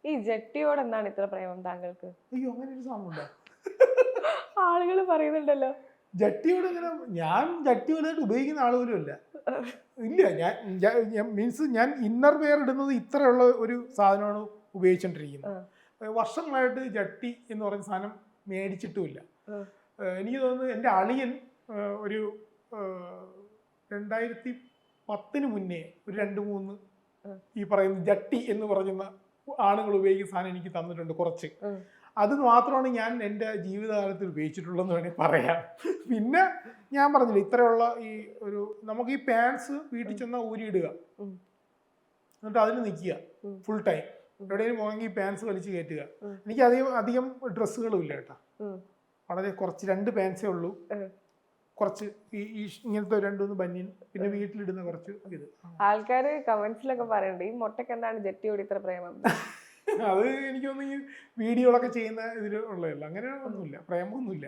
ഈ ജട്ടിയോട് എന്താണ് ഇത്ര പ്രേമം താങ്കൾക്ക്? അയ്യോ, അങ്ങനെ ഒരു സാധനമുണ്ടോ? ആളുകൾ പറയുന്നുണ്ടല്ലോ. ജട്ടിയോട് ഇങ്ങനെ ഞാൻ ജട്ടി വലുതായിട്ട് ഉപയോഗിക്കുന്ന ആൾ പോലും അല്ല. ഇല്ല, ഞാൻ മീൻസ് ഞാൻ ഇന്നർ വെയർ ഇടുന്നത് ഇത്രയുള്ള ഒരു സാധനമാണ് ഉപയോഗിച്ചുകൊണ്ടിരിക്കുന്നത്. വർഷങ്ങളായിട്ട് ജട്ടി എന്ന് പറഞ്ഞ സാധനം മേടിച്ചിട്ടുമില്ല. എനിക്ക് തോന്നുന്നു എൻ്റെ അളിയൻ ഒരു 2010 മുന്നേ ഒരു 2-3 ഈ പറയുന്ന ജട്ടി എന്ന് പറയുന്ന ആണുങ്ങൾ ഉപയോഗിക്കുന്ന സാധനം എനിക്ക് തന്നിട്ടുണ്ട് കുറച്ച്. അത് മാത്രമാണ് ഞാൻ എൻ്റെ ജീവിതകാലത്തിൽ ഉപയോഗിച്ചിട്ടുള്ളതെന്ന് വേണമെങ്കിൽ പറയാം. പിന്നെ ഞാൻ പറഞ്ഞില്ല, ഇത്രയുള്ള ഈ ഒരു നമുക്ക് ഈ പാൻസ് വീട്ടിൽ ചെന്നാൽ ഊരിയിടുക, എന്നിട്ട് അതിൽ നിൽക്കുക ഫുൾ ടൈം. എവിടെയെങ്കിലും പോകണമെങ്കിൽ ഈ പാൻസ് വലിച്ച് കയറ്റുക. എനിക്ക് അധികം ഡ്രസ്സുകളും ഇല്ല കേട്ടോ, വളരെ കുറച്ച് 2 പാൻസേ ഉള്ളൂ. കുറച്ച് ഈ ഇങ്ങനത്തെ 2-3 ബനിയൻ, പിന്നെ വീട്ടിലിടുന്ന കുറച്ച് ഇത്. ആൾക്കാര് കമന്റ്സിലൊക്കെ പറയുന്നുണ്ട് ഈ മൊട്ടയ്ക്ക് എന്താണ് ജട്ടിയോട് ഇത്ര പ്രേമം. അത് എനിക്ക് തോന്നുന്നു ഈ വീഡിയോകളൊക്കെ ചെയ്യുന്ന ഇതിൽ ഉള്ളതല്ല, അങ്ങനെ ഒന്നുമില്ല, പ്രേമമൊന്നുമില്ല.